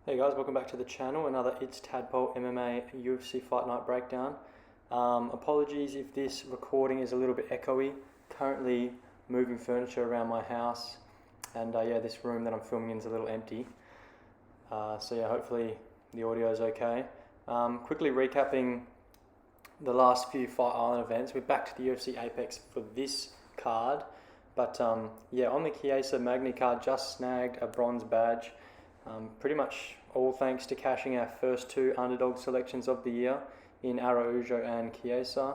Hey guys, welcome back to the channel. Another It's Tadpole MMA UFC Fight Night breakdown. Apologies if this recording is a little bit echoey. Currently moving furniture around my house, and this room that I'm filming in is a little empty. Hopefully the audio is okay. Quickly recapping the last few Fight Island events. We're back to the UFC Apex for this card, but on the Chiesa Magni card, just snagged a bronze badge. Pretty much all thanks to cashing our first two underdog selections of the year in Araujo and Chiesa.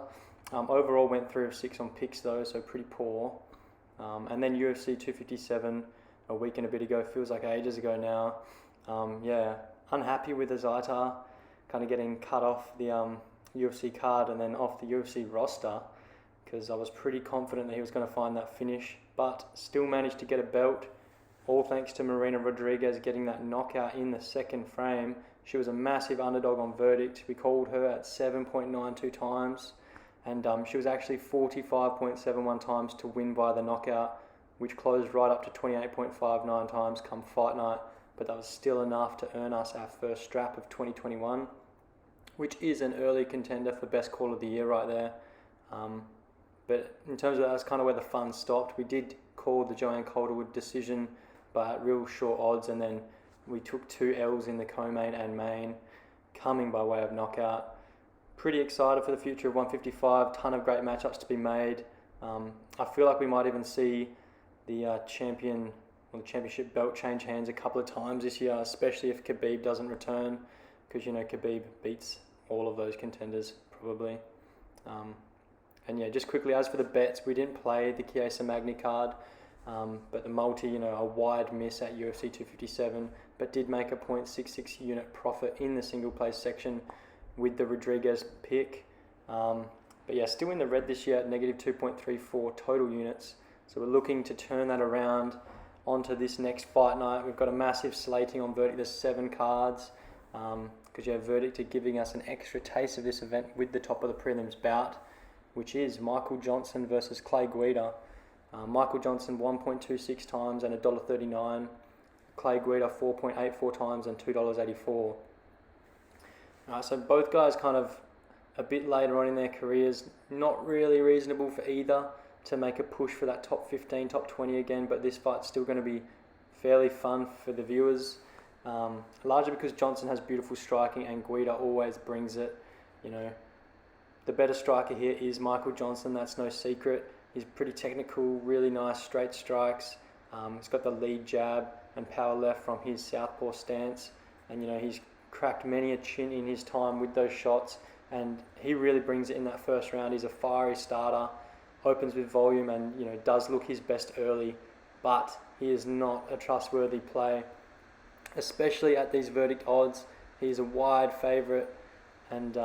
Overall went 3 of 6 on picks though, so pretty poor. And then UFC 257 a week and a bit ago, feels like ages ago now. Unhappy with Azaitar kind of getting cut off the UFC card and then off the UFC roster, because I was pretty confident that he was going to find that finish, but still managed to get a belt. All thanks to Marina Rodriguez getting that knockout in the second frame. She was a massive underdog on verdict. We called her at 7.92 times, and she was actually 45.71 times to win by the knockout, which closed right up to 28.59 times come fight night, but that was still enough to earn us our first strap of 2021, which is an early contender for best call of the year right there. But in terms of that's kind of where the fun stopped. We did call the Joanne Calderwood decision, but at real short odds, and then we took 2 L's in the co-main and main, coming by way of knockout. Pretty excited for the future of 155, ton of great matchups to be made. I feel like we might even see the championship belt change hands a couple of times this year, especially if Khabib doesn't return, because Khabib beats all of those contenders probably. Just quickly, as for the bets, we didn't play the Chiesa Magni card, but the multi, a wide miss at UFC 257, but did make a 0.66 unit profit in the single place section with the Rodriguez pick. Still in the red this year at negative 2.34 total units. So we're looking to turn that around onto this next fight night. We've got a massive slating on Verdict. There's 7 cards, because Verdict are giving us an extra taste of this event with the top of the prelims bout, which is Michael Johnson versus Clay Guida. Michael Johnson 1.26 times and $1.39. Clay Guida 4.84 times and $2.84. So both guys kind of a bit later on in their careers, not really reasonable for either to make a push for that top 15, top 20 again, but this fight's still going to be fairly fun for the viewers, largely because Johnson has beautiful striking and Guida always brings it. The better striker here is Michael Johnson, that's no secret. He's pretty technical, really nice straight strikes. He's got the lead jab and power left from his southpaw stance, and he's cracked many a chin in his time with those shots, and he really brings it in that first round. He's a fiery starter, opens with volume, and does look his best early, but he is not a trustworthy play, especially at these Verdict odds. He's a wide favourite, and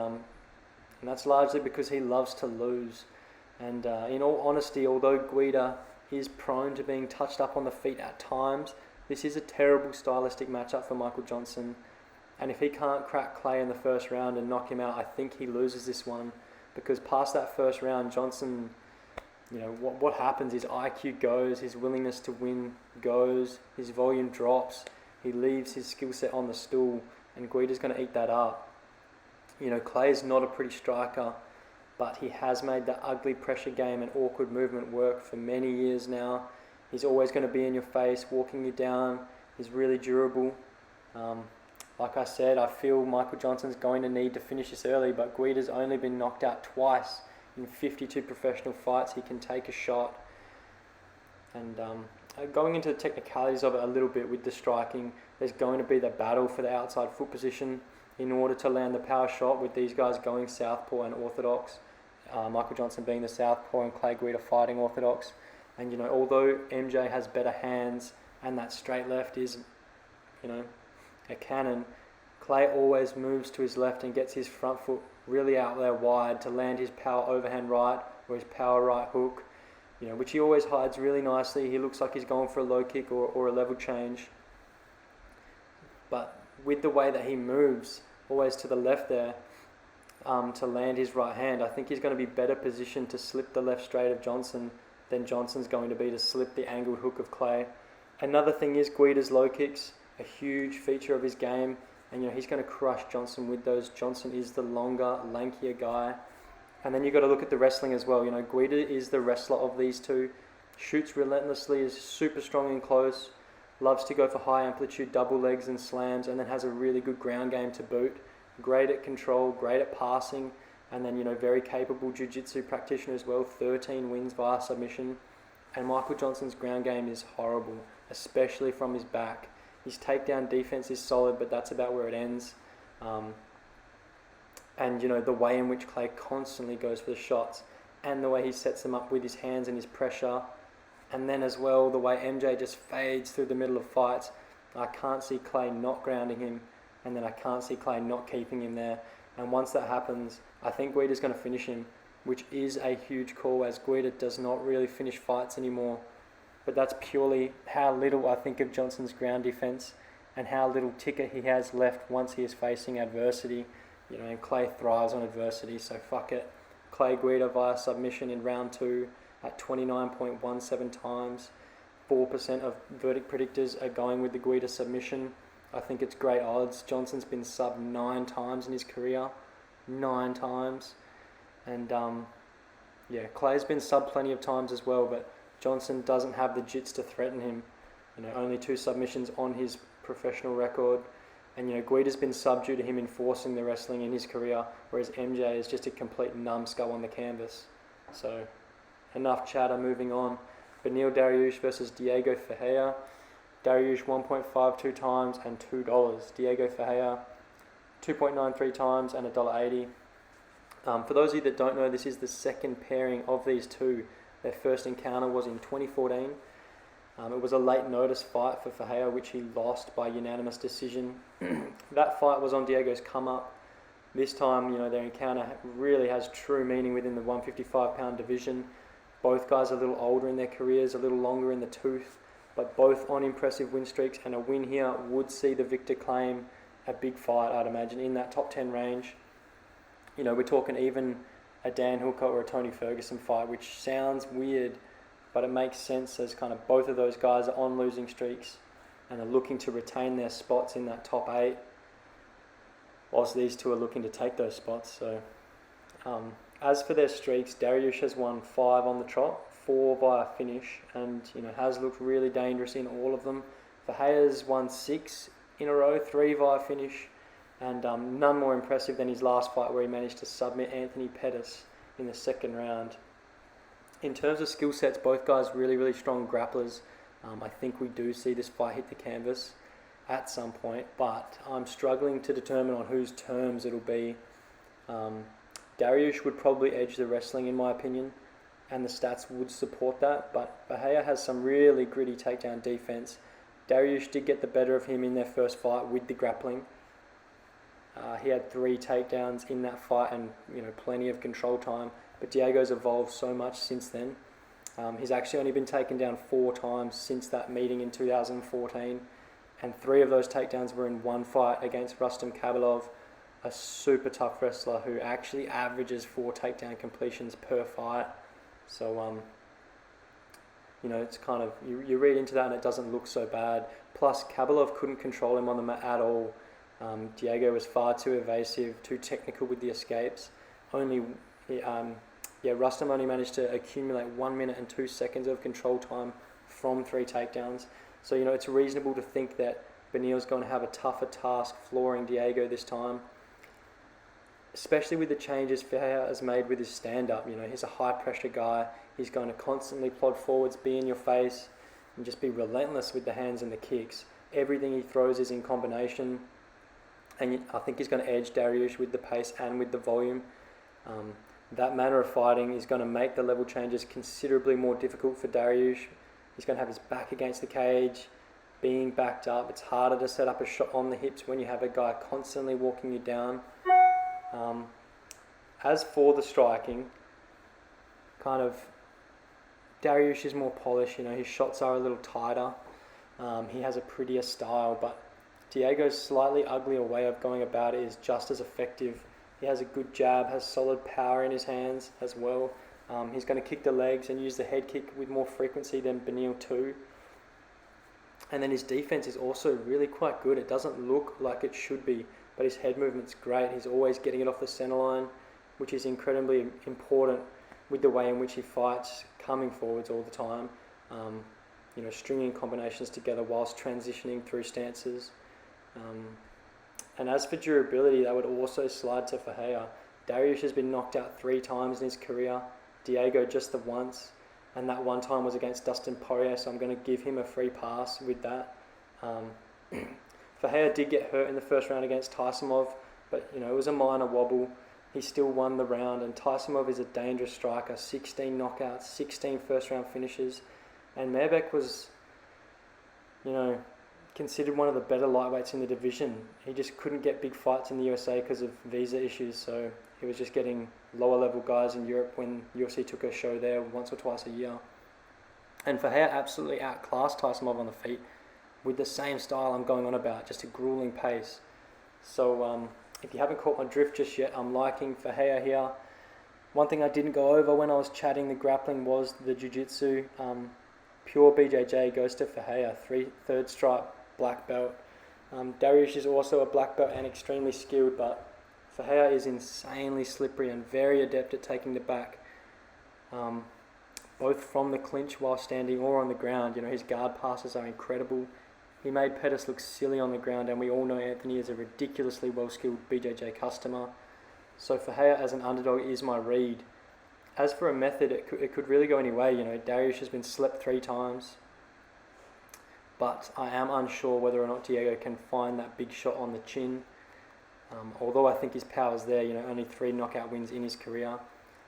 that's largely because he loves to lose. And in all honesty, although Guida is prone to being touched up on the feet at times, this is a terrible stylistic matchup for Michael Johnson. And if he can't crack Clay in the first round and knock him out, I think he loses this one, because past that first round, Johnson, what happens, his IQ goes, his willingness to win goes, his volume drops, he leaves his skill set on the stool, and Guida's going to eat that up. Clay's not a pretty striker, but he has made that ugly pressure game and awkward movement work for many years now. He's always going to be in your face, walking you down. He's really durable. Like I said, I feel Michael Johnson's going to need to finish this early, but Guida's only been knocked out twice in 52 professional fights. He can take a shot. And going into the technicalities of it a little bit with the striking, there's going to be the battle for the outside foot position in order to land the power shot, with these guys going southpaw and orthodox. Michael Johnson being the southpaw and Clay Guida fighting orthodox. And although MJ has better hands and that straight left is a cannon, Clay always moves to his left and gets his front foot really out there wide to land his power overhand right or his power right hook, which he always hides really nicely. He looks like he's going for a low kick or a level change, but with the way that he moves always to the left there, to land his right hand, I think he's going to be better positioned to slip the left straight of Johnson than Johnson's going to be to slip the angled hook of Clay. Another thing is Guida's low kicks. a huge feature of his game, and he's going to crush Johnson with those. Johnson is the longer, lankier guy. And then you've got to look at the wrestling as well. Guida is the wrestler of these two. Shoots relentlessly, is super strong and close, loves to go for high amplitude double legs and slams, and then has a really good ground game to boot. Great at control, great at passing, and then, very capable jiu-jitsu practitioner as well. 13 wins via submission. And Michael Johnson's ground game is horrible, especially from his back. His takedown defense is solid, but that's about where it ends. And, the way in which Clay constantly goes for the shots, and the way he sets them up with his hands and his pressure, and then as well, the way MJ just fades through the middle of fights. I can't see Clay not grounding him, and then I can't see Clay not keeping him there. And once that happens, I think Guida's going to finish him, which is a huge call, as Guida does not really finish fights anymore. But that's purely how little I think of Johnson's ground defense and how little ticker he has left once he is facing adversity. And Clay thrives on adversity, so fuck it. Clay Guida via submission in round 2 at 29.17 times. 4% of verdict predictors are going with the Guida submission. I think it's great odds. Johnson's been sub 9 times in his career. 9 times. And Clay's been sub plenty of times as well, but Johnson doesn't have the jits to threaten him. Only 2 submissions on his professional record. And, Guida's been sub due to him enforcing the wrestling in his career, whereas MJ is just a complete numbskull on the canvas. So, enough chatter, moving on. Beneil Dariush versus Diego Ferreira. Dariush 1.52 times and $2. Diego Ferreira 2.93 times and $1.80. For those of you that don't know, this is the second pairing of these two. Their first encounter was in 2014. It was a late notice fight for Ferreira, which he lost by unanimous decision. That fight was on Diego's come up. This time, their encounter really has true meaning within the 155-pound division. Both guys are a little older in their careers, a little longer in the tooth, but both on impressive win streaks, and a win here would see the victor claim a big fight, I'd imagine, in that top 10 range. We're talking even a Dan Hooker or a Tony Ferguson fight, which sounds weird, but it makes sense as kind of both of those guys are on losing streaks and are looking to retain their spots in that top 8, whilst these two are looking to take those spots. So, as for their streaks, Dariush has won 5 on the trot, 4 via finish, and has looked really dangerous in all of them. Ferreira's won 6 in a row, 3 via finish, and none more impressive than his last fight, where he managed to submit Anthony Pettis in the second round. In terms of skill sets, both guys really, really strong grapplers. I think we do see this fight hit the canvas at some point, but I'm struggling to determine on whose terms it'll be. Dariush would probably edge the wrestling, in my opinion, and the stats would support that, but Bahia has some really gritty takedown defense. Dariush did get the better of him in their first fight with the grappling. He had 3 takedowns in that fight and plenty of control time, but Diego's evolved so much since then. He's actually only been taken down 4 times since that meeting in 2014, and 3 of those takedowns were in one fight against Rustam Kabilov, a super tough wrestler who actually averages 4 takedown completions per fight. So, it's kind of, you read into that and it doesn't look so bad. Plus, Kabilov couldn't control him on the mat at all. Diego was far too evasive, too technical with the escapes. Rustam only managed to accumulate 1 minute and 2 seconds of control time from 3 takedowns. So, it's reasonable to think that Beneil's going to have a tougher task flooring Diego this time, especially with the changes Ferreira has made with his stand-up. He's a high-pressure guy. He's going to constantly plod forwards, be in your face, and just be relentless with the hands and the kicks. Everything he throws is in combination, and I think he's going to edge Dariush with the pace and with the volume. That manner of fighting is going to make the level changes considerably more difficult for Dariush. He's going to have his back against the cage, being backed up. It's harder to set up a shot on the hips when you have a guy constantly walking you down. As for the striking, kind of Dariush is more polished. His shots are a little tighter. He has a prettier style, but Diego's slightly uglier way of going about it is just as effective. He has a good jab, has solid power in his hands as well. He's going to kick the legs and use the head kick with more frequency than Beneil too. And then his defense is also really quite good. It doesn't look like it should be, but his head movement's great. He's always getting it off the center line, which is incredibly important with the way in which he fights, coming forwards all the time, stringing combinations together whilst transitioning through stances. And as for durability, that would also slide to Ferreira. Dariush has been knocked out 3 times in his career, Diego just the once, and that one time was against Dustin Poirier, so I'm going to give him a free pass with that. Ferreira did get hurt in the first round against Tysonov, but it was a minor wobble. He still won the round, and Tysonov is a dangerous striker. 16 knockouts, 16 first-round finishes, and Mairbek was, considered one of the better lightweights in the division. He just couldn't get big fights in the USA because of visa issues, so he was just getting lower-level guys in Europe when UFC took a show there once or twice a year. And Ferreira absolutely outclassed Tysonov on the feet with the same style I'm going on about, just a grueling pace. So if you haven't caught my drift just yet, I'm liking Ferreira here. One thing I didn't go over when I was chatting the grappling was the jiu-jitsu. Pure BJJ goes to Ferreira, third stripe, black belt. Dariush is also a black belt and extremely skilled, but Ferreira is insanely slippery and very adept at taking the back, both from the clinch while standing or on the ground. His guard passes are incredible. He made Pettis look silly on the ground, and we all know Anthony is a ridiculously well-skilled BJJ customer. So Ferreira as an underdog is my read. As for a method, it could really go any way. Dariush has been slept 3 times, but I am unsure whether or not Diego can find that big shot on the chin. Although I think his power's there, only 3 knockout wins in his career.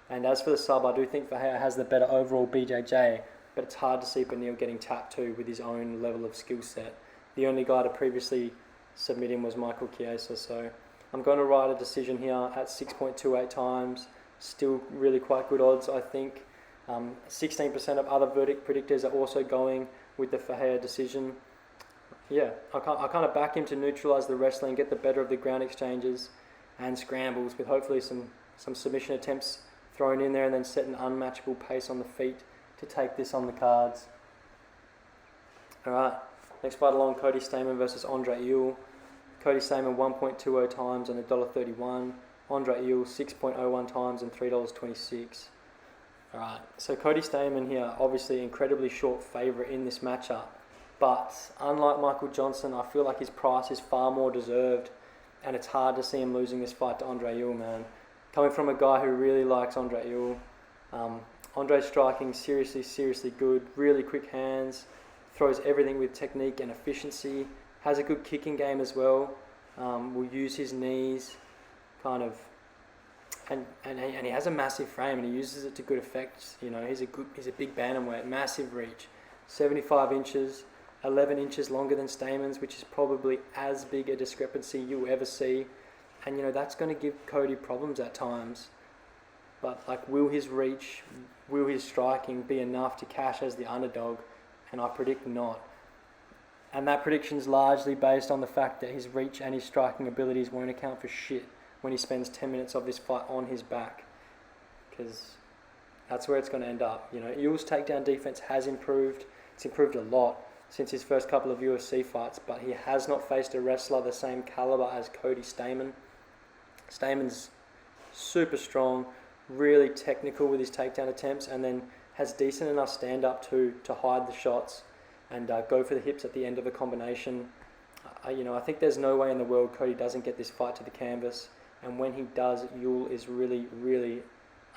And as for the sub, I do think Ferreira has the better overall BJJ, but it's hard to see Beneil getting tapped too with his own level of skill set. The only guy to previously submit him was Michael Chiesa, so I'm going to ride a decision here at 6.28 times. Still really quite good odds, I think. 16% of other verdict predictors are also going with the Ferreira decision. Yeah, I kind of back him to neutralise the wrestling, get the better of the ground exchanges and scrambles with hopefully some submission attempts thrown in there, and then set an unmatchable pace on the feet to take this on the cards. Alright, next fight along, Cody Stamann versus Andre Ewell. Cody Stamann 1.20 times and $1.31. Andre Ewell 6.01 times and $3.26. Alright, so Cody Stamann here, obviously incredibly short favourite in this matchup. But unlike Michael Johnson, I feel like his price is far more deserved, and it's hard to see him losing this fight to Andre Ewell, man. Coming from a guy who really likes Andre Ewell. Andre's striking seriously good, really quick hands, throws everything with technique and efficiency, has a good kicking game as well, will use his knees, and he has a massive frame and he uses it to good effect. He's a big bantamweight, massive reach, 75 inches, 11 inches longer than Stamann's, which is probably as big a discrepancy you'll ever see. And that's going to give Cody problems at times. But will his reach, will his striking be enough to cash as the underdog? And I predict not. And that prediction's largely based on the fact that his reach and his striking abilities won't account for shit when he spends 10 minutes of this fight on his back. Because that's where it's going to end up. Ewell's takedown defense has improved. It's improved a lot since his first couple of UFC fights, but he has not faced a wrestler the same caliber as Cody Stamann. Stamann's super strong, really technical with his takedown attempts, and then has decent enough stand-up to hide the shots and go for the hips at the end of a combination. I think there's no way in the world Cody doesn't get this fight to the canvas, and when he does, Ewell is really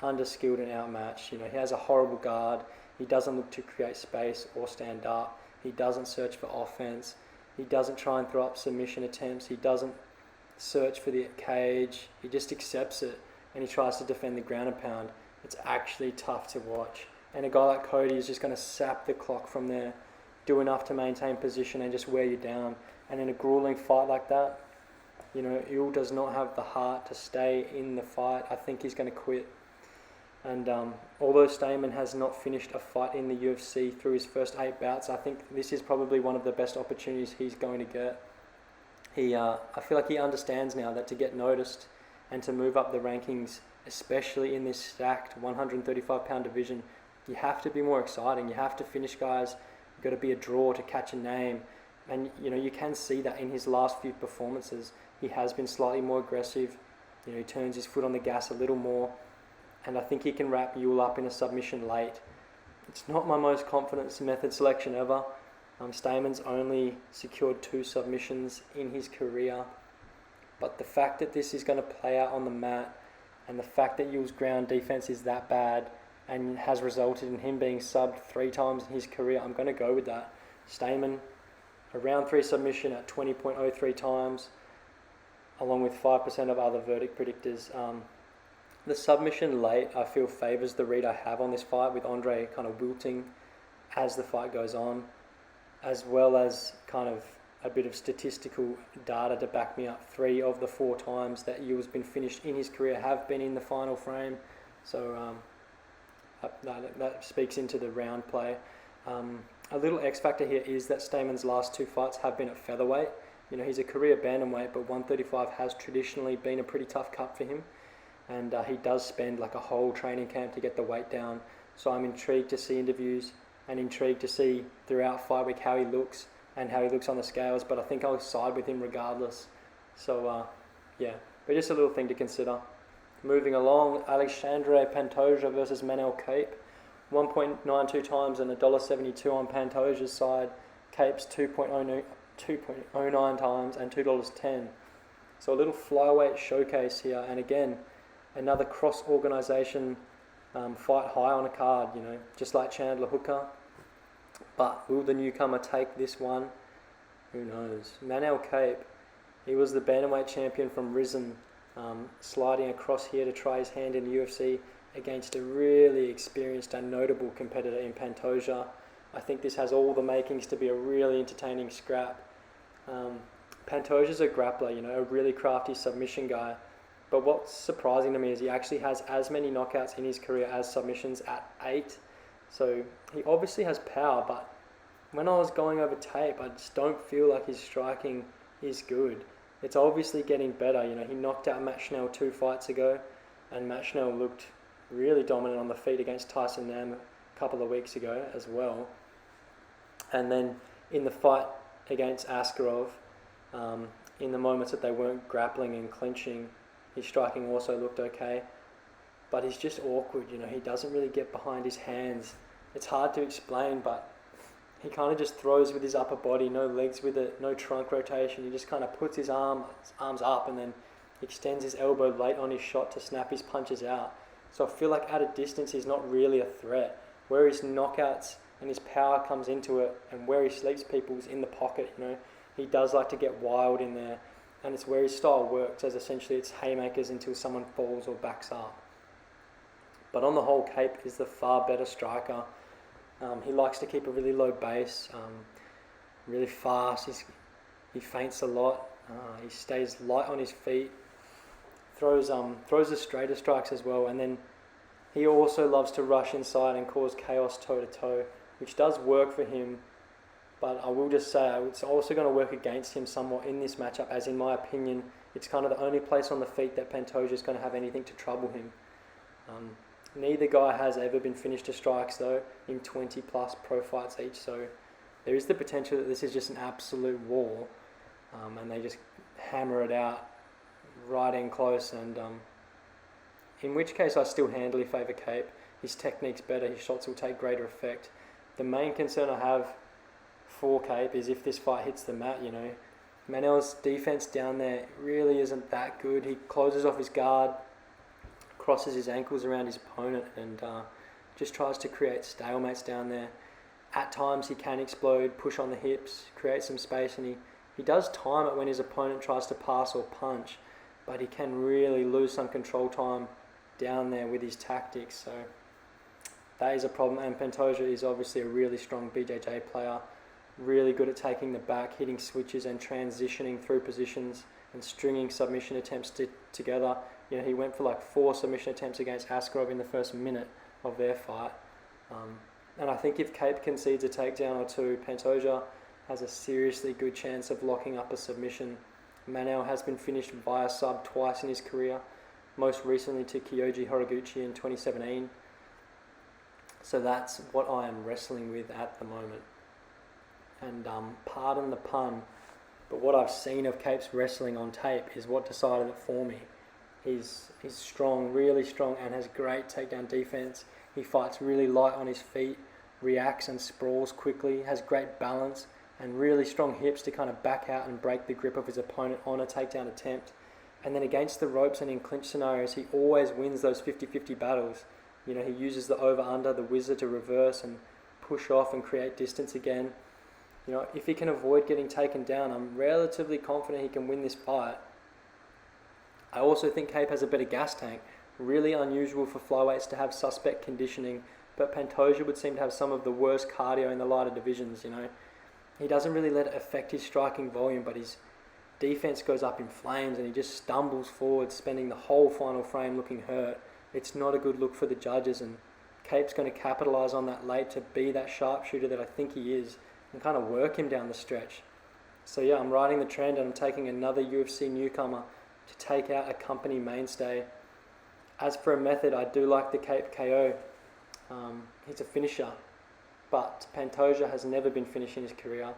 underskilled and outmatched. He has a horrible guard. He doesn't look to create space or stand up. He doesn't search for offense. He doesn't try and throw up submission attempts. He doesn't search for the cage. He just accepts it, and he tries to defend the ground and pound. It's actually tough to watch. And a guy like Cody is just going to sap the clock from there, do enough to maintain position and just wear you down. And in a grueling fight like that, Ewell does not have the heart to stay in the fight. I think he's going to quit. And although Stamann has not finished a fight in the UFC through his first 8 bouts, I think this is probably one of the best opportunities he's going to get. I feel like he understands now that to get noticed and to move up the rankings, especially in this stacked 135-pound division, you have to be more exciting. You have to finish guys You've got to be a draw to catch a name. And, you can see that in his last few performances. He has been slightly more aggressive. He turns his foot on the gas a little more. And I think he can wrap Ewell up in a submission late. It's not my most confident method selection ever. Stamen's only secured 2 submissions in his career. But the fact that this is going to play out on the mat, and the fact that Ewell's ground defense is that bad and has resulted in him being subbed 3 times in his career, I'm going to go with that. Stamen, a round 3 submission at 20.03 times, along with 5% of other verdict predictors. The submission late, I feel, favours the read I have on this fight, with Andre kind of wilting as the fight goes on, as well as kind of a bit of statistical data to back me up. 3 of the 4 times that Ewell's been finished in his career have been in the final frame. So that speaks into the round play. A little X factor here is that Stamen's last 2 fights have been at featherweight. He's a career bantamweight, but 135 has traditionally been a pretty tough cut for him. And he does spend like a whole training camp to get the weight down. So I'm intrigued to see interviews and intrigued to see throughout fight week how he looks and how he looks on the scales. But I think I'll side with him regardless. So, but just a little thing to consider. Moving along, Alexandre Pantoja versus Manel Kape. 1.92 times and $1.72 on Pantoja's side. Kape's 2.09 times and $2.10. So a little flyweight showcase here. And again, another cross-organisation fight high on a card, just like Chandler Hooker. But will the newcomer take this one? Who knows? Manel Kape, he was the bantamweight champion from Risen, sliding across here to try his hand in the UFC against a really experienced and notable competitor in Pantoja. I think this has all the makings to be a really entertaining scrap. Pantoja's a grappler, a really crafty submission guy. But what's surprising to me is he actually has as many knockouts in his career as submissions at 8. So he obviously has power, but when I was going over tape, I just don't feel like his striking is good. It's obviously getting better. He knocked out Matt Schnell 2 fights ago, and Matt Schnell looked really dominant on the feet against Tyson Nam a couple of weeks ago as well. And then in the fight against Askarov, in the moments that they weren't grappling and clinching, his striking also looked okay. But he's just awkward, he doesn't really get behind his hands. It's hard to explain, but he kind of just throws with his upper body, no legs with it, no trunk rotation. He just kind of puts his arms up and then extends his elbow late on his shot to snap his punches out. So I feel like at a distance he's not really a threat. Where his knockouts and his power comes into it, and where he sleeps people is in the pocket, He does like to get wild in there, and it's where his style works, as essentially it's haymakers until someone falls or backs up. But on the whole, Kape is the far better striker. He likes to keep a really low base, really fast. He feints a lot. He stays light on his feet. Throws the straighter strikes as well, and then he also loves to rush inside and cause chaos toe to toe, which does work for him. But I will just say it's also going to work against him somewhat in this matchup, as in my opinion, it's kind of the only place on the feet that Pantoja is going to have anything to trouble him. Neither guy has ever been finished to strikes though in 20 plus pro fights each, so there is the potential that this is just an absolute war, and they just hammer it out right in close, and in which case I still handily favour Kape. His technique's better, his shots will take greater effect. The main concern I have for Kape is if this fight hits the mat, Manel's defense down there really isn't that good. He closes off his guard, crosses his ankles around his opponent, and just tries to create stalemates down there. At times he can explode, push on the hips, create some space, and he does time it when his opponent tries to pass or punch, but he can really lose some control time down there with his tactics. So that is a problem, and Pantoja is obviously a really strong BJJ player, really good at taking the back, hitting switches and transitioning through positions and stringing submission attempts together. He went for like 4 submission attempts against Askarov in the first minute of their fight. And I think if Kape concedes a takedown or 2, Pantoja has a seriously good chance of locking up a submission. Manel has been finished via sub twice in his career, most recently to Kyoji Horiguchi in 2017. So that's what I am wrestling with at the moment. And pardon the pun, but what I've seen of Cape's wrestling on tape is what decided it for me. He's strong, really strong, and has great takedown defense. He fights really light on his feet, reacts and sprawls quickly, has great balance, and really strong hips to kind of back out and break the grip of his opponent on a takedown attempt. And then against the ropes and in clinch scenarios, he always wins those 50-50 battles. You know, he uses the over-under, the wizard, to reverse and push off and create distance again. You know, if he can avoid getting taken down, I'm relatively confident he can win this fight. I also think Cape has a better gas tank. Really unusual for flyweights to have suspect conditioning, but Pantoja would seem to have some of the worst cardio in the lighter divisions, you know. He doesn't really let it affect his striking volume, but his defense goes up in flames and he just stumbles forward, spending the whole final frame looking hurt. It's not a good look for the judges, and Cape's going to capitalise on that late to be that sharpshooter that I think he is and kind of work him down the stretch. So yeah, I'm riding the trend and I'm taking another UFC newcomer to take out a company mainstay. As for a method, I do like the Cape KO. He's a finisher, but Pantoja has never been finished in his career.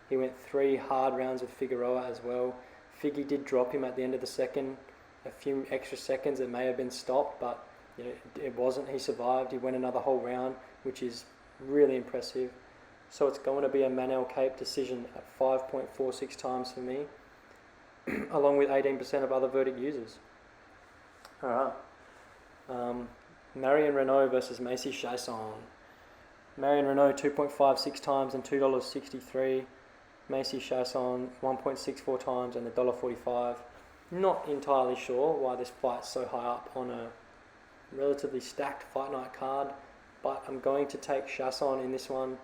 He went 3 hard rounds with Figueroa as well. Figgy did drop him at the end of the second. A few extra seconds, it may have been stopped, but you know, it wasn't. He survived. He went another whole round, which is really impressive. So it's going to be a Manel Cape decision at 5.46 times for me, along with 18% of other verdict users. Alright. Marion Renault versus Macy Chiasson. Marion Renault 2.56 times and $2.63. Macy Chiasson 1.64 times and $1.45. Not entirely sure why this fight's so high up on a relatively stacked fight night card, but I'm going to take Chiasson in this one.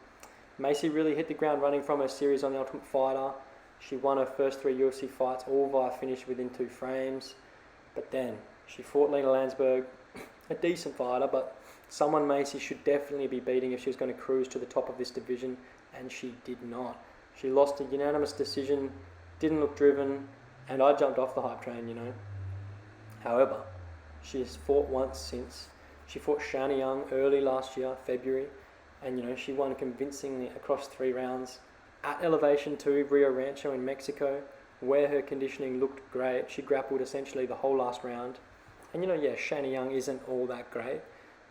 Macy really hit the ground running from her series on The Ultimate Fighter. She won her first 3 UFC fights, all via finish within 2 frames. But then she fought Lena Landsberg, a decent fighter, but someone Macy should definitely be beating if she was going to cruise to the top of this division, and she did not. She lost a unanimous decision, didn't look driven, and I jumped off the hype train, you know. However, she has fought once since. She fought Shani Young early last year, February, and you know, she won convincingly across 3 rounds at Elevation 2, Rio Rancho in Mexico, where her conditioning looked great. She grappled essentially the whole last round. And you know, yeah, Shani Young isn't all that great.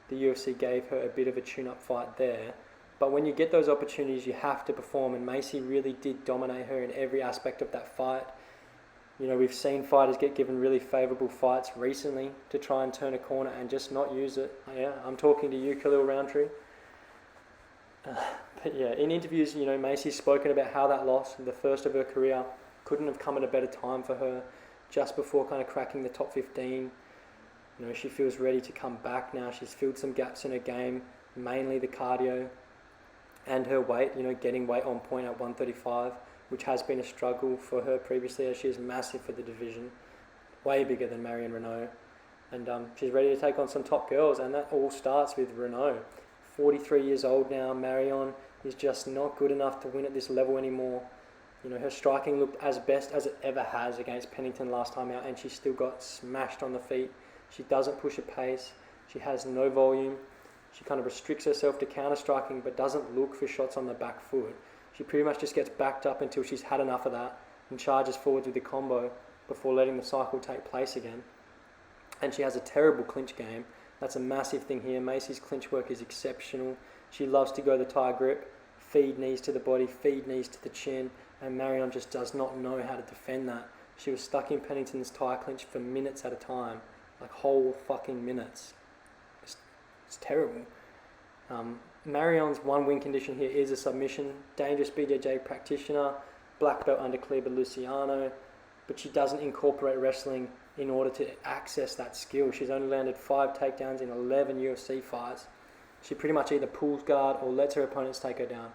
The UFC gave her a bit of a tune-up fight there. But when you get those opportunities, you have to perform, and Macy really did dominate her in every aspect of that fight. You know, we've seen fighters get given really favourable fights recently to try and turn a corner and just not use it. Yeah, I'm talking to you, Khalil Roundtree. But yeah, in interviews, you know, Macy's spoken about how that loss, the first of her career, couldn't have come at a better time for her, just before kind of cracking the top 15. You know, she feels ready to come back now. She's filled some gaps in her game, mainly the cardio and her weight, you know, getting weight on point at 135, which has been a struggle for her previously, as she is massive for the division, way bigger than Marion Renault. And she's ready to take on some top girls, and that all starts with Renault. 43 years old now. Marion is just not good enough to win at this level anymore. You know, her striking looked as best as it ever has against Pennington last time out, and she still got smashed on the feet. She doesn't push a pace. She has no volume. She kind of restricts herself to counter-striking, but doesn't look for shots on the back foot. She pretty much just gets backed up until she's had enough of that and charges forwards with the combo before letting the cycle take place again. And she has a terrible clinch game. That's a massive thing here. Macy's clinch work is exceptional. She loves to go the tie grip, feed knees to the body, feed knees to the chin, and Marion just does not know how to defend that. She was stuck in Pennington's tie clinch for minutes at a time, like whole fucking minutes. It's terrible. Marion's one win condition here is a submission. Dangerous BJJ practitioner, black belt under Kleber Luciano, but she doesn't incorporate wrestling in order to access that skill. She's only landed 5 takedowns in 11 UFC fights. She pretty much either pulls guard or lets her opponents take her down,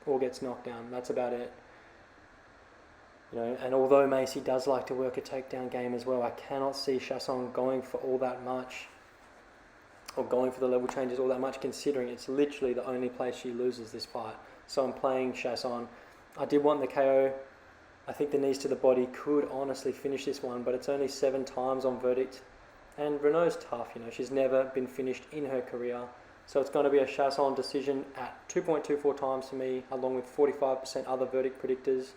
or gets knocked down. That's about it. You know, and although Macy does like to work a takedown game as well, I cannot see Chiasson going for all that much, or going for the level changes all that much, considering it's literally the only place she loses this fight. So I'm playing Chiasson. I did want the KO. I think the knees to the body could honestly finish this one, but it's only 7 times on verdict. And Renault's tough, you know. She's never been finished in her career. So it's going to be a Chasson decision at 2.24 times for me, along with 45% other verdict predictors.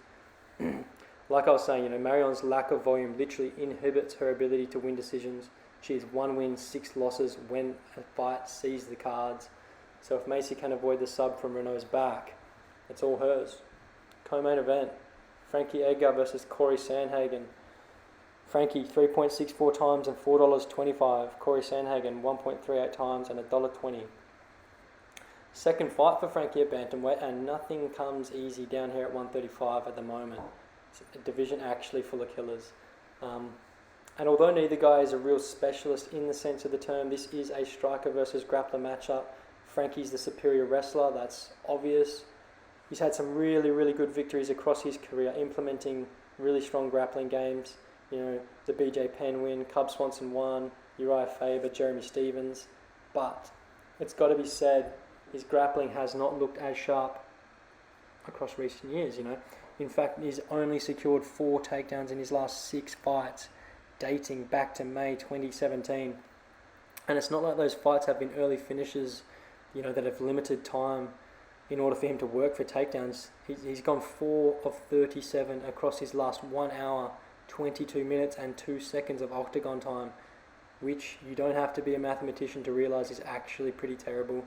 Like I was saying, Marion's lack of volume literally inhibits her ability to win decisions. She is 1 win, 6 losses when a fight sees the cards. So if Macy can avoid the sub from Renault's back, it's all hers. Co-main event, Frankie Edgar versus Corey Sandhagen. Frankie 3.64 times and $4.25. Corey Sandhagen 1.38 times and $1.20. Second fight for Frankie at bantamweight, and nothing comes easy down here at 135 at the moment. It's a division actually full of killers. And although neither guy is a real specialist in the sense of the term, this is a striker versus grappler matchup. Frankie's the superior wrestler, that's obvious. He's had some really, really good victories across his career, implementing really strong grappling games. The BJ Penn win, Cub Swanson won, Uriah Faber, Jeremy Stevens. But it's got to be said, his grappling has not looked as sharp across recent years, In fact, he's only secured 4 takedowns in his last 6 fights, dating back to May 2017. And it's not like those fights have been early finishes, that have limited time in order for him to work for takedowns. He's gone 4 of 37 across his last 1 hour, 22 minutes and 2 seconds of octagon time, which you don't have to be a mathematician to realise is actually pretty terrible.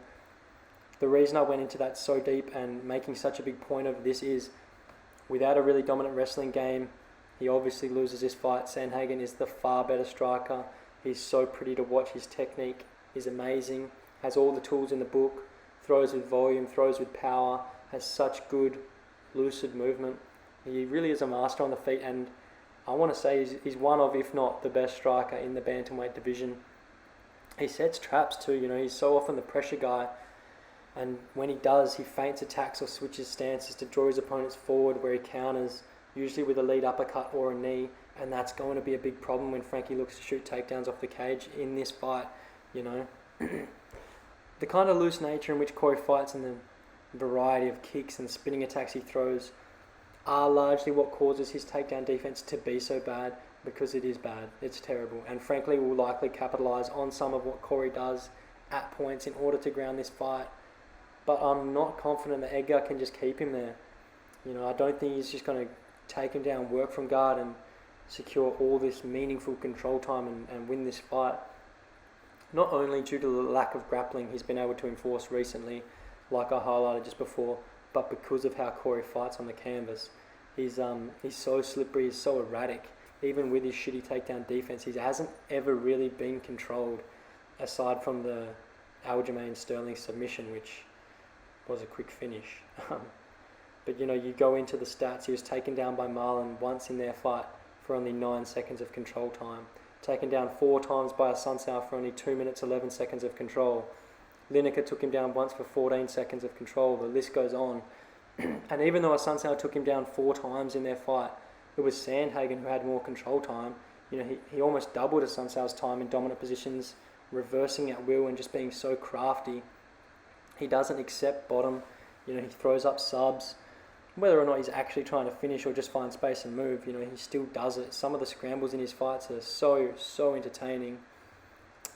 The reason I went into that so deep and making such a big point of this is, without a really dominant wrestling game, he obviously loses this fight. Sandhagen is the far better striker. He's so pretty to watch. His technique is amazing, has all the tools in the book, throws with volume, throws with power, has such good, lucid movement. He really is a master on the feet, and I want to say he's one of, if not the best striker in the bantamweight division. He sets traps too, he's so often the pressure guy, and when he does, he feints attacks or switches stances to draw his opponents forward where he counters, usually with a lead uppercut or a knee, and that's going to be a big problem when Frankie looks to shoot takedowns off the cage in this fight, The kind of loose nature in which Corey fights and the variety of kicks and spinning attacks he throws are largely what causes his takedown defense to be so bad, because it is bad, it's terrible, and frankly will likely capitalise on some of what Corey does at points in order to ground this fight. But I'm not confident that Edgar can just keep him there. I don't think he's just going to take him down, work from guard and secure all this meaningful control time and win this fight. Not only due to the lack of grappling he's been able to enforce recently, like I highlighted just before, but because of how Corey fights on the canvas. He's so slippery, he's so erratic. Even with his shitty takedown defense, he hasn't ever really been controlled, aside from the Aljamain Sterling submission, which was a quick finish. But you go into the stats, he was taken down by Marlon once in their fight for only 9 seconds of control time. Taken down 4 times by Asuncao for only 2 minutes 11 seconds of control. Lineker took him down once for 14 seconds of control. The list goes on. And even though Asuncao took him down 4 times in their fight, it was Sandhagen who had more control time. He almost doubled Asuncao's time in dominant positions, reversing at will and just being so crafty. He doesn't accept bottom. He throws up subs. Whether or not he's actually trying to finish or just find space and move, he still does it. Some of the scrambles in his fights are so entertaining.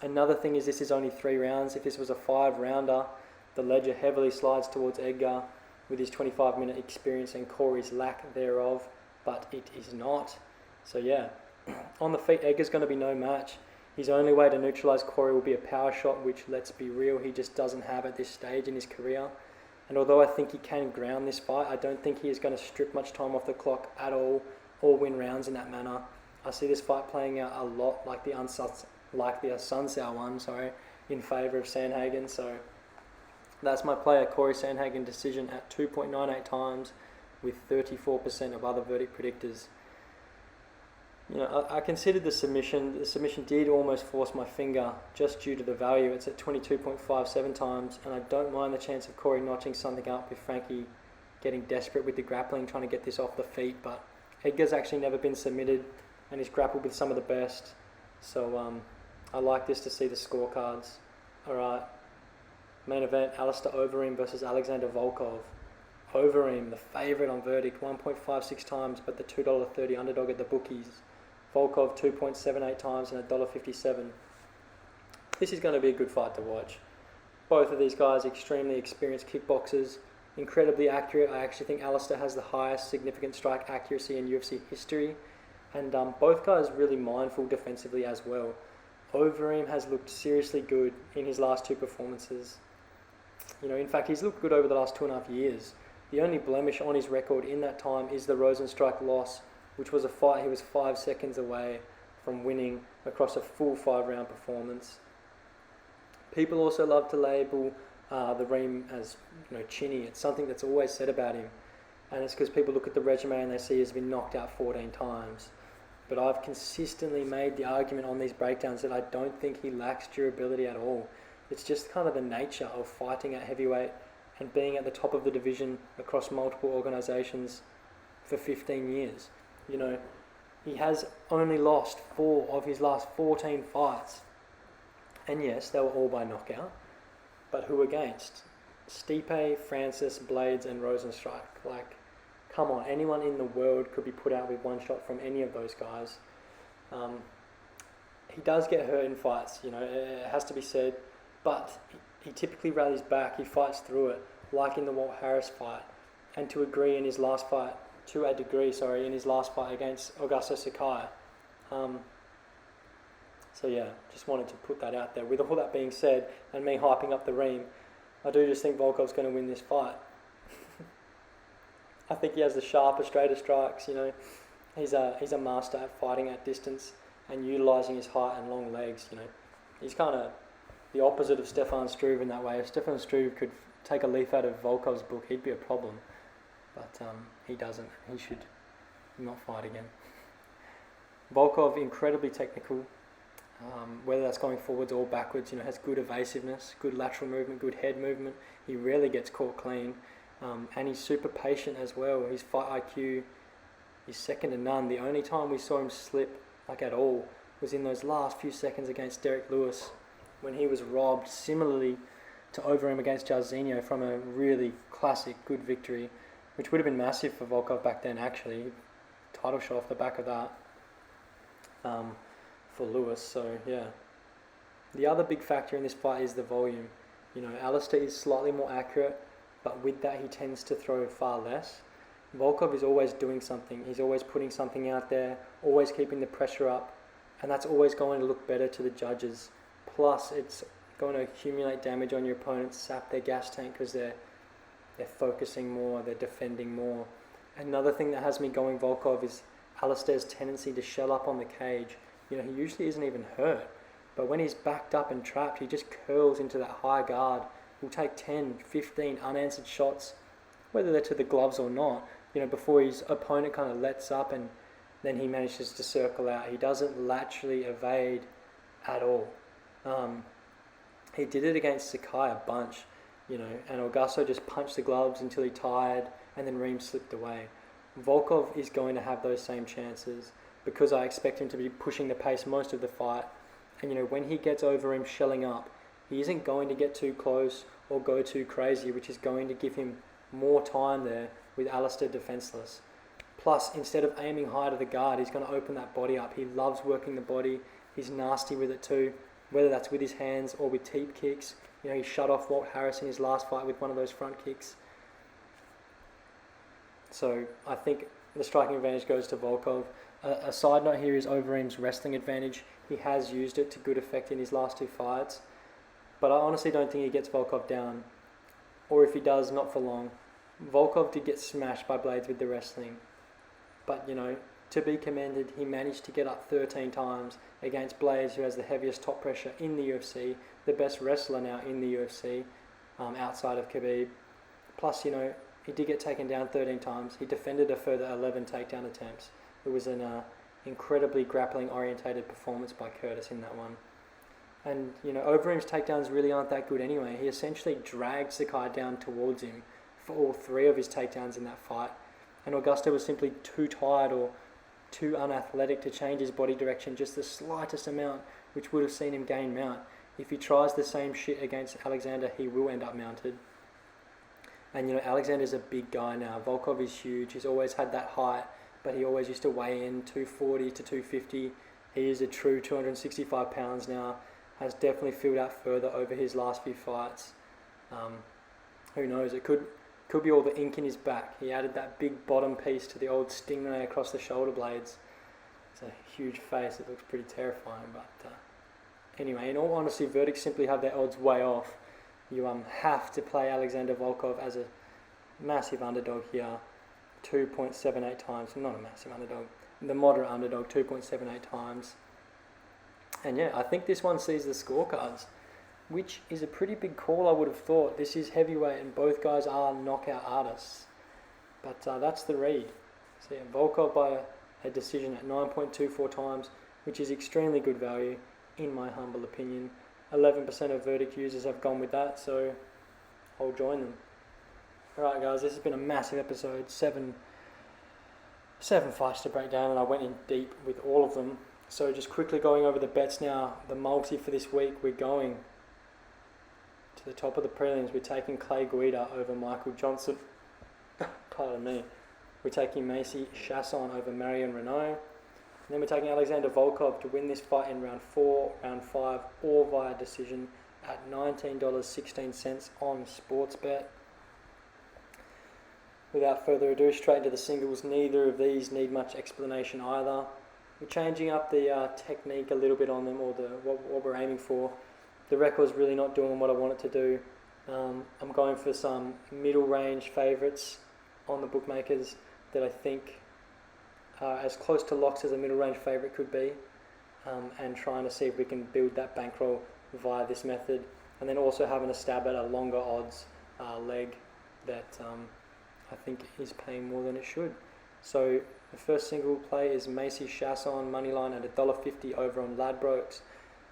Another thing is, this is only 3 rounds. If this was a 5-rounder, the ledger heavily slides towards Edgar with his 25-minute experience and Corey's lack thereof, but it is not. So yeah, on the feet, Edgar's going to be no match. His only way to neutralise Corey will be a power shot, which, let's be real, he just doesn't have at this stage in his career. And although I think he can ground this fight, I don't think he is going to strip much time off the clock at all or win rounds in that manner. I see this fight playing out a lot like the Asuncao one, in favour of Sandhagen. So that's my player, Corey Sandhagen decision at 2.98 times with 34% of other verdict predictors. I considered the submission. The submission did almost force my finger just due to the value. It's at 22.57 times, and I don't mind the chance of Corey notching something up with Frankie getting desperate with the grappling, trying to get this off the feet. But Edgar's actually never been submitted, and he's grappled with some of the best. So I like this to see the scorecards. Alright, main event, Alistair Overeem versus Alexander Volkov. Overeem, the favourite on verdict, 1.56 times, but the $2.30 underdog at the bookies. Volkov 2.78 times and $1.57. This is going to be a good fight to watch. Both of these guys extremely experienced kickboxers, incredibly accurate. I actually think Alistair has the highest significant strike accuracy in UFC history, and both guys really mindful defensively as well. Overeem has looked seriously good in his last two performances. In fact, he's looked good over the last 2.5 years. The only blemish on his record in that time is the Rosenstrike loss, which was a fight he was 5 seconds away from winning across a full 5-round performance. People also love to label the Reem as chinny. It's something that's always said about him, and it's because people look at the resume and they see he's been knocked out 14 times. But I've consistently made the argument on these breakdowns that I don't think he lacks durability at all. It's just kind of the nature of fighting at heavyweight and being at the top of the division across multiple organisations for 15 years. He has only lost 4 of his last 14 fights. And yes, they were all by knockout. But who against? Stipe, Francis, Blades and Rosenstrike. Come on, anyone in the world could be put out with one shot from any of those guys. He does get hurt in fights, it has to be said. But he typically rallies back, he fights through it, like in the Walt Harris fight. And to a degree in his last fight against Augusto Sakai. So yeah, just wanted to put that out there. With all that being said, and me hyping up the Reem, I do just think Volkov's going to win this fight. I think he has the sharper, straighter strikes. He's a master at fighting at distance and utilising his height and long legs. He's kind of the opposite of Stefan Struve in that way. If Stefan Struve could take a leaf out of Volkov's book, he'd be a problem. But he doesn't. He should not fight again. Volkov, incredibly technical. Whether that's going forwards or backwards, has good evasiveness, good lateral movement, good head movement. He rarely gets caught clean. And he's super patient as well. His fight IQ is second to none. The only time we saw him slip at all was in those last few seconds against Derek Lewis, when he was robbed similarly to Overeem against Jairzinho from a really classic good victory, which would have been massive for Volkov back then actually. Title shot off the back of that for Lewis. So yeah. The other big factor in this fight is the volume. Alistair is slightly more accurate, but with that he tends to throw far less. Volkov is always doing something. He's always putting something out there, always keeping the pressure up, and that's always going to look better to the judges. Plus, it's going to accumulate damage on your opponent, sap their gas tank because they're focusing more, they're defending more. Another thing that has me going Volkov is Alistair's tendency to shell up on the cage. He usually isn't even hurt, but when he's backed up and trapped, he just curls into that high guard. He'll take 10, 15 unanswered shots, whether they're to the gloves or not, before his opponent kind of lets up and then he manages to circle out. He doesn't laterally evade at all. He did it against Sakai a bunch, and Augusto just punched the gloves until he tired and then Reem slipped away. Volkov is going to have those same chances because I expect him to be pushing the pace most of the fight. And when he gets Overeem shelling up, he isn't going to get too close or go too crazy, which is going to give him more time there with Alistair defenseless. Plus, instead of aiming high to the guard, he's going to open that body up. He loves working the body. He's nasty with it too, whether that's with his hands or with teep kicks. He shut off Walt Harris in his last fight with one of those front kicks. So I think the striking advantage goes to Volkov. A side note here is Overeem's wrestling advantage. He has used it to good effect in his last 2 fights. But I honestly don't think he gets Volkov down. Or if he does, not for long. Volkov did get smashed by Blades with the wrestling. But, to be commended, he managed to get up 13 times against Blades, who has the heaviest top pressure in the UFC, the best wrestler now in the UFC, outside of Khabib. Plus, he did get taken down 13 times. He defended a further 11 takedown attempts. It was an incredibly grappling-orientated performance by Curtis in that one. And, Overeem's takedowns really aren't that good anyway. He essentially dragged Sakai down towards him for all 3 of his takedowns in that fight. And Augusto was simply too tired or too unathletic to change his body direction just the slightest amount, which would have seen him gain mount. If he tries the same shit against Alexander, he will end up mounted. And, Alexander's a big guy now. Volkov is huge. He's always had that height, but he always used to weigh in 240 to 250. He is a true 265 pounds now. has definitely filled out further over his last few fights. Who knows? It could be all the ink in his back. He added that big bottom piece to the old stingray across the shoulder blades. It's a huge face. It looks pretty terrifying. But anyway, in all honesty, verdicts simply have their odds way off. You have to play Alexander Volkov as a massive underdog here, 2.78 times. Not a massive underdog, the moderate underdog, 2.78 times. And yeah, I think this one sees the scorecards, which is a pretty big call, I would have thought. This is heavyweight and both guys are knockout artists. But that's the read. So yeah, Volkov by a decision at 9.24 times, which is extremely good value, in my humble opinion. 11% of verdict users have gone with that, so I'll join them. Alright guys, this has been a massive episode. Seven fights to break down, and I went in deep with all of them. So just quickly going over the bets now. The multi for this week, we're going to the top of the prelims. We're taking Clay Guida over Michael Johnson. Pardon me. We're taking Macy Chasson over Marion Renault. And then we're taking Alexander Volkov to win this fight in round 4, round 5, or via decision at $19.16 on Sportsbet. Without further ado, straight into the singles. Neither of these need much explanation either. We're changing up the technique a little bit on them, or what we're aiming for. The record's really not doing what I want it to do. I'm going for some middle range favourites on the bookmakers that I think are as close to locks as a middle range favourite could be, and trying to see if we can build that bankroll via this method, and then also having a stab at a longer odds leg that I think is paying more than it should. So the first single play is Macy Chasson moneyline at $1.50 over on Ladbrokes.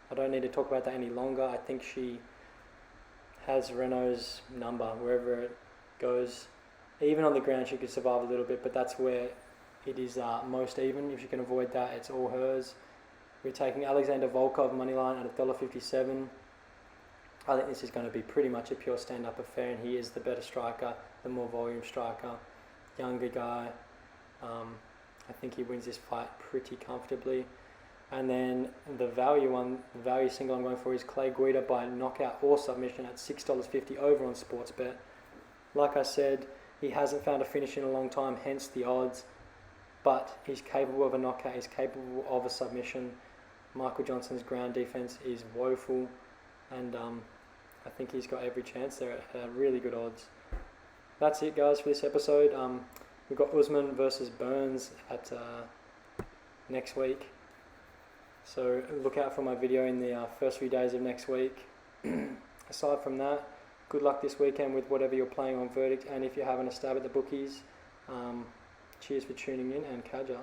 I don't need to talk about that any longer. I think she has Renault's number wherever it goes. Even on the ground she could survive a little bit, but that's where it is most even. If you can avoid that, it's all hers. We're taking Alexander Volkov moneyline at $1.57. I think this is going to be pretty much a pure stand-up affair, and he is the better striker, the more volume striker, younger guy. I think he wins this fight pretty comfortably. And then the value single I'm going for is Clay Guida by knockout or submission at $6.50 over on Sportsbet. Like I said, he hasn't found a finish in a long time, hence the odds. But he's capable of a knockout, he's capable of a submission. Michael Johnson's ground defense is woeful, and I think he's got every chance there at really good odds. That's it, guys, for this episode. We've got Usman versus Burns at next week. So look out for my video in the first few days of next week. Aside from that, good luck this weekend with whatever you're playing on verdict, and if you're having a stab at the bookies, cheers for tuning in, and Kaja.